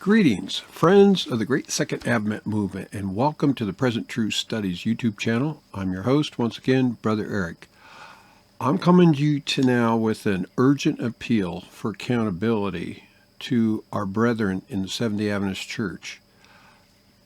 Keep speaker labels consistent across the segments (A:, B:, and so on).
A: Greetings, friends of the Great Second Advent Movement, and welcome to the Present Truth Studies YouTube channel. I'm your host, once again, Brother Eric. I'm coming to you now with an urgent appeal for accountability to our brethren in the Seventh-day Adventist Church,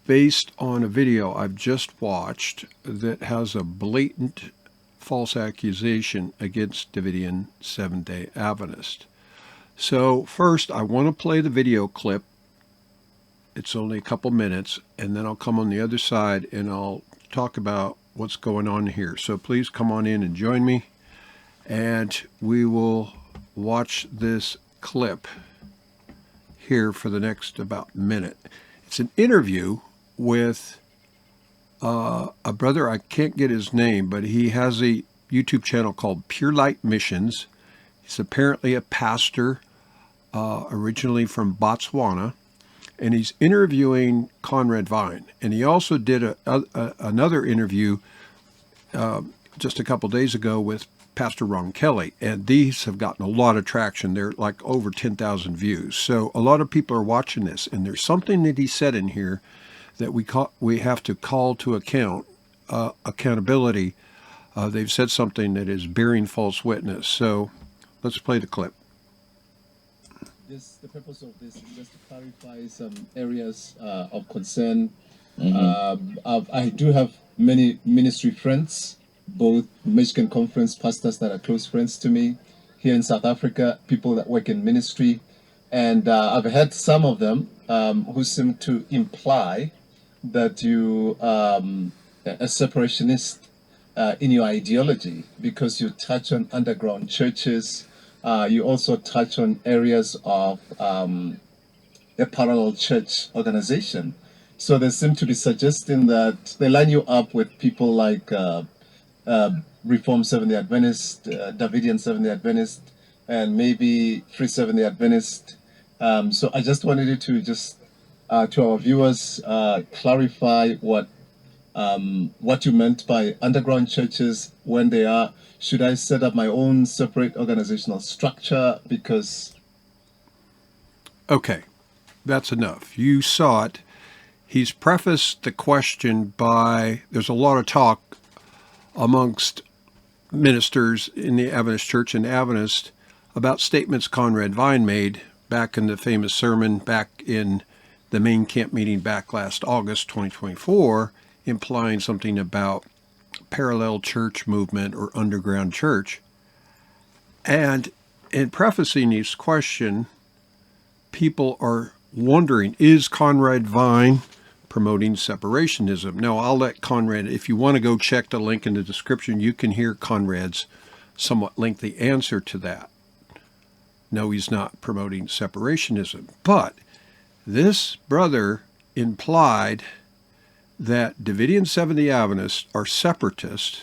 A: based on a video I've just watched that has a blatant false accusation against Davidian Seventh-day Adventist. So first, I want to play the video clip. It's only a couple minutes, and then I'll come on the other side and I'll talk about what's going on here. So please come on in and join me, and we will watch this clip here for the next about minute. It's an interview with a brother, I can't get his name, but he has a YouTube channel called Purelight Missions. He's apparently a pastor, originally from Botswana. And he's interviewing Conrad Vine. And he also did another interview just a couple days ago with Pastor Ron Kelly. And these have gotten a lot of traction. They're like over 10,000 views. So a lot of people are watching this. And there's something that he said in here that we have to call to account, accountability. They've said something that is bearing false witness. So let's play the clip.
B: The purpose of this is just to clarify some areas of concern. I do have many ministry friends, both Michigan Conference pastors that are close friends to me, here in South Africa, people that work in ministry. And I've had some of them who seem to imply that you are a separationist in your ideology because you touch on underground churches. You also touch on areas of a parallel church organization. So they seem to be suggesting that they line you up with people like Reform Seventh-day Adventist, Davidian Seventh-day Adventist, and maybe Free Seventh-day Adventist. So I just wanted you to just, to our viewers, clarify what you meant by underground churches, when they are. Should I set up my own separate organizational structure? Because...
A: Okay, that's enough. You saw it. He's prefaced the question by, there's a lot of talk amongst ministers in the Adventist Church and Adventist about statements Conrad Vine made back in the famous sermon back in the main camp meeting back last August 2024, implying something about parallel church movement or underground church. And in prefacing this question, people are wondering, is Conrad Vine promoting separationism? Now, I'll let Conrad, if you want to go check the link in the description, you can hear Conrad's somewhat lengthy answer to that. No, he's not promoting separationism. But this brother implied that Davidian Seventh-day Adventists are separatists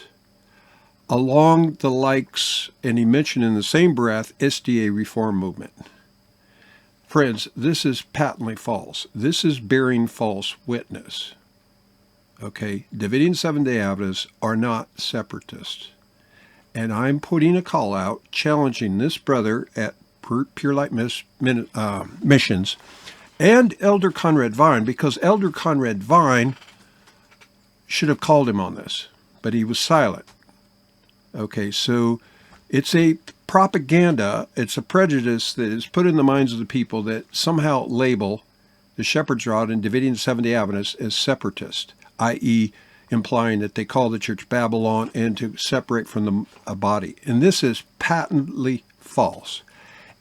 A: along the likes, and he mentioned in the same breath, SDA Reform movement. Friends, this is patently false. This is bearing false witness. Okay, Davidian Seventh-day Adventists are not separatists. And I'm putting a call out, challenging this brother at Purelight Missions and Elder Conrad Vine, because Elder Conrad Vine should have called him on this, but he was silent. Okay, so it's a propaganda, it's a prejudice that is put in the minds of the people that somehow label the Shepherd's Rod and Davidian Seventh-day Adventists as separatist, i.e. implying that they call the Church Babylon and to separate from a body. And this is patently false.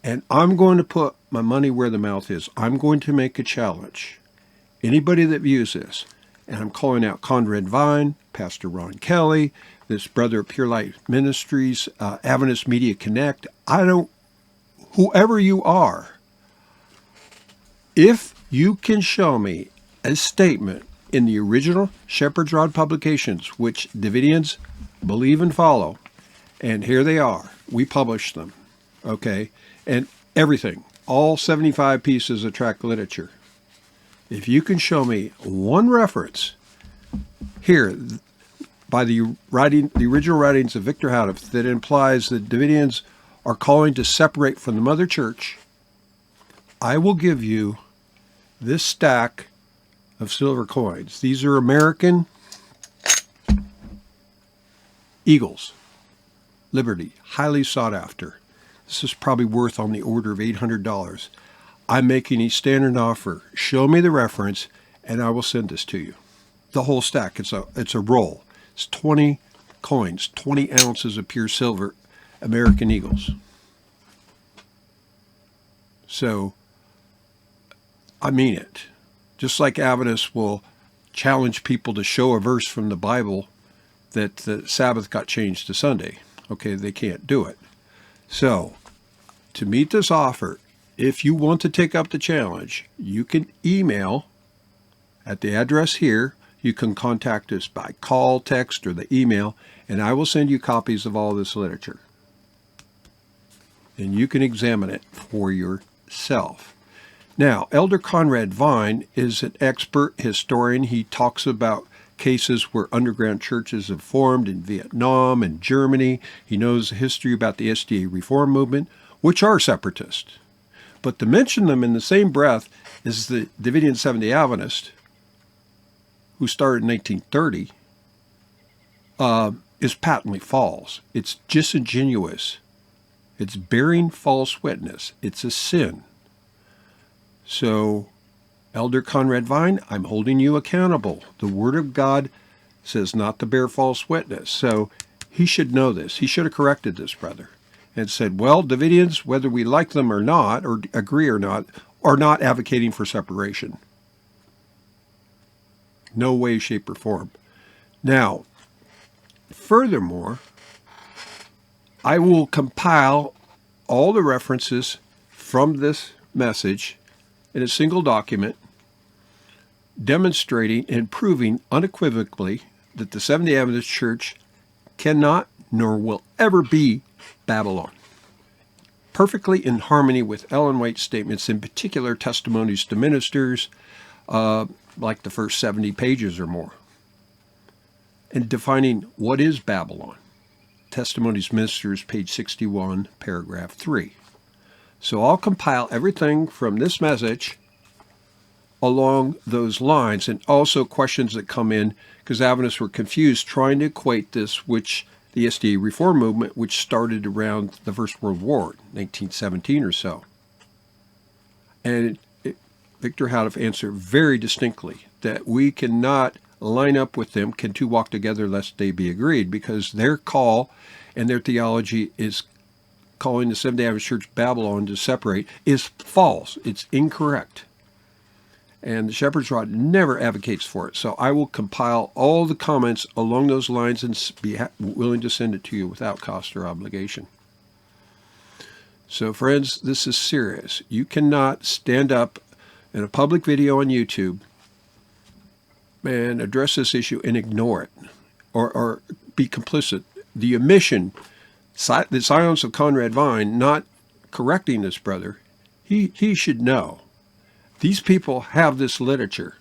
A: And I'm going to put my money where the mouth is. I'm going to make a challenge. Anybody that views this, and I'm calling out Conrad Vine, Pastor Ron Kelly, this brother of Purelight Ministries, Adventist Media Connect, whoever you are, if you can show me a statement in the original Shepherd's Rod publications, which Davidians believe and follow, and here they are, we published them, okay, and everything, all 75 pieces of tract literature. If you can show me one reference here by the original writings of Victor Houteff that implies that Davidians are calling to separate from the mother church, I will give you this stack of silver coins, these are American Eagles, Liberty, highly sought after. This is probably worth on the order of $800. I'm making a standard offer. Show me the reference, and I will send this to you. The whole stack. It's a roll. It's 20 coins, 20 ounces of pure silver, American Eagles. So, I mean it. Just like Adventists will challenge people to show a verse from the Bible that the Sabbath got changed to Sunday. Okay, they can't do it. So, to meet this offer, if you want to take up the challenge, you can email at the address here. You can contact us by call, text, or the email, and I will send you copies of all this literature. And you can examine it for yourself. Now, Elder Conrad Vine is an expert historian. He talks about cases where underground churches have formed in Vietnam and Germany. He knows the history about the SDA Reform movement, which are separatists. But to mention them in the same breath as the Davidian Seventh-day Adventist, who started in 1930, is patently false. It's disingenuous. It's bearing false witness. It's a sin. So, Elder Conrad Vine, I'm holding you accountable. The Word of God says not to bear false witness. So, he should know this. He should have corrected this brother and said, well, Davidians, whether we like them or not, or agree or not, are not advocating for separation. No way, shape, or form. Now, furthermore, I will compile all the references from this message in a single document demonstrating and proving unequivocally that the Seventh-day Adventist Church cannot nor will ever be Babylon. Perfectly in harmony with Ellen White's statements, in particular testimonies to ministers, like the first 70 pages or more, and defining what is Babylon. Testimonies Ministers, page 61, paragraph 3. So I'll compile everything from this message along those lines, and also questions that come in, because Adventists were confused trying to equate this, which the SDA Reform movement, which started around the First World War, 1917 or so. And Victor Houteff answered very distinctly that we cannot line up with them, can two walk together lest they be agreed, because their call and their theology is calling the Seventh-day Adventist Church Babylon to separate is false. It's incorrect. And the Shepherd's Rod never advocates for it. So I will compile all the comments along those lines and be willing to send it to you without cost or obligation. So friends, this is serious. You cannot stand up in a public video on YouTube and address this issue and ignore it or be complicit. The omission, the silence of Conrad Vine not correcting this brother, he should know. These people have this literature.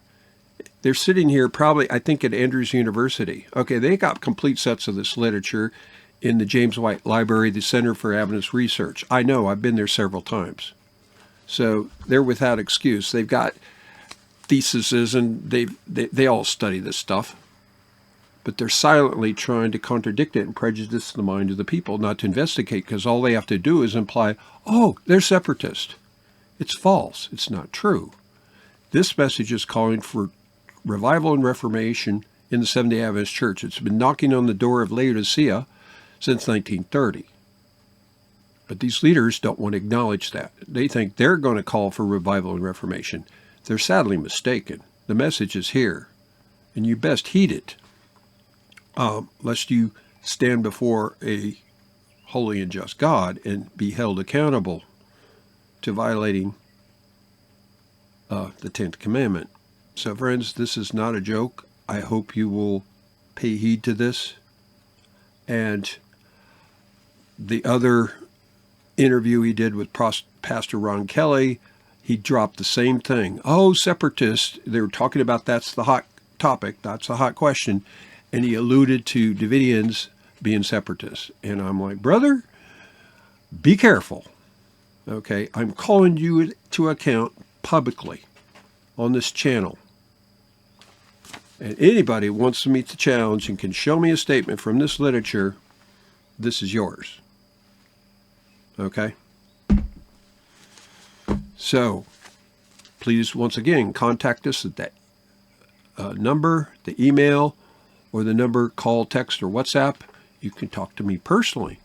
A: They're sitting here probably, I think, at Andrews University. Okay, they got complete sets of this literature in the James White Library, the Center for Adventist Research. I know, I've been there several times. So they're without excuse. They've got theses and they all study this stuff. But they're silently trying to contradict it and prejudice the mind of the people not to investigate, because all they have to do is imply, oh, they're separatist. It's false. It's not true. This message is calling for revival and reformation in the Seventh-day Adventist Church. It's been knocking on the door of Laodicea since 1930. But these leaders don't want to acknowledge that. They think they're going to call for revival and reformation. They're sadly mistaken. The message is here, and you best heed it, lest you stand before a holy and just God and be held accountable to violating the 10th commandment. So friends, this is not a joke. I hope you will pay heed to this. And the other interview he did with Pastor Ron Kelly, he dropped the same thing. Oh, separatists, they were talking about that's the hot topic, that's a hot question, and he alluded to Davidians being separatists. And I'm like, brother, be careful. Okay, I'm calling you to account publicly on this channel, and anybody wants to meet the challenge and can show me a statement from this literature, this is yours. Okay? So, please, once again, contact us at that number, the email, or the number, call, text, or WhatsApp. You can talk to me personally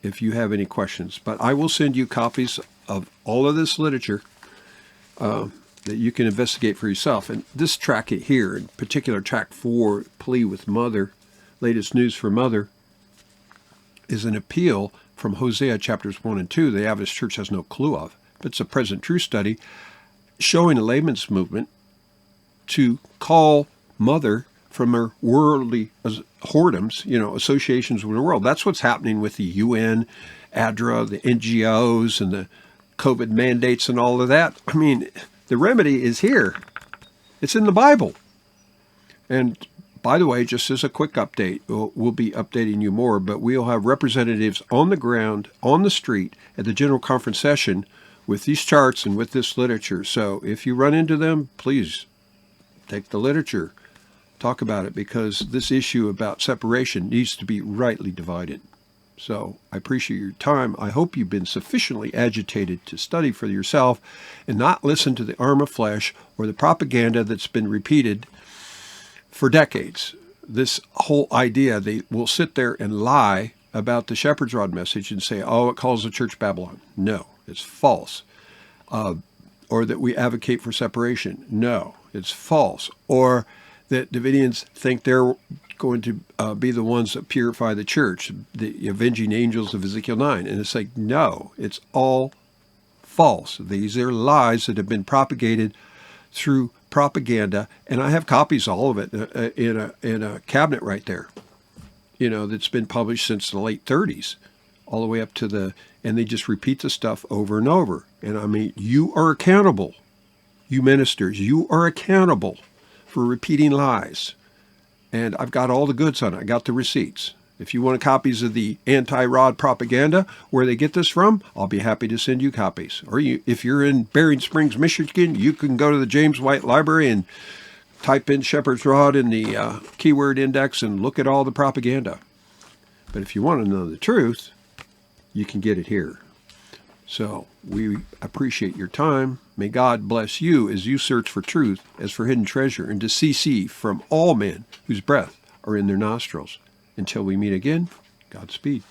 A: if you have any questions. But I will send you copies of all of this literature that you can investigate for yourself. And this track here, in particular track 4, Plea with Mother, Latest News for Mother, is an appeal from Hosea chapters 1 and 2 the Adventist Church has no clue of. But it's a present true study showing a layman's movement to call mother from her worldly whoredoms, associations with the world. That's what's happening with the UN, ADRA, the NGOs, and the COVID mandates and all of that. I mean, the remedy is here. It's in the Bible. And by the way, just as a quick update, we'll be updating you more, but we'll have representatives on the ground, on the street, at the General Conference session with these charts and with this literature. So if you run into them, please take the literature, talk about it, because this issue about separation needs to be rightly divided. So I appreciate your time. I hope you've been sufficiently agitated to study for yourself and not listen to the arm of flesh or the propaganda that's been repeated for decades. This whole idea, they will sit there and lie about the shepherd's rod message and say, oh, it calls the church Babylon. No, it's false. Or that we advocate for separation. No, it's false. Or that Davidians think they're going to be the ones that purify the church, the avenging angels of Ezekiel 9. And it's like, no, it's all false. These are lies that have been propagated through propaganda, and I have copies, all of it, in a cabinet right there, that's been published since the late 30s, all the way up to and they just repeat the stuff over and over. And I mean, you are accountable. You ministers, you are accountable for repeating lies. And I've got all the goods on it. I got the receipts. If you want copies of the anti-rod propaganda, where they get this from, I'll be happy to send you copies. Or if you're in Bering Springs, Michigan, you can go to the James White Library and type in Shepherd's Rod in the keyword index and look at all the propaganda. But if you want to know the truth, you can get it here. So we appreciate your time. May God bless you as you search for truth as for hidden treasure, and to cease from all men whose breath are in their nostrils. Until we meet again, Godspeed.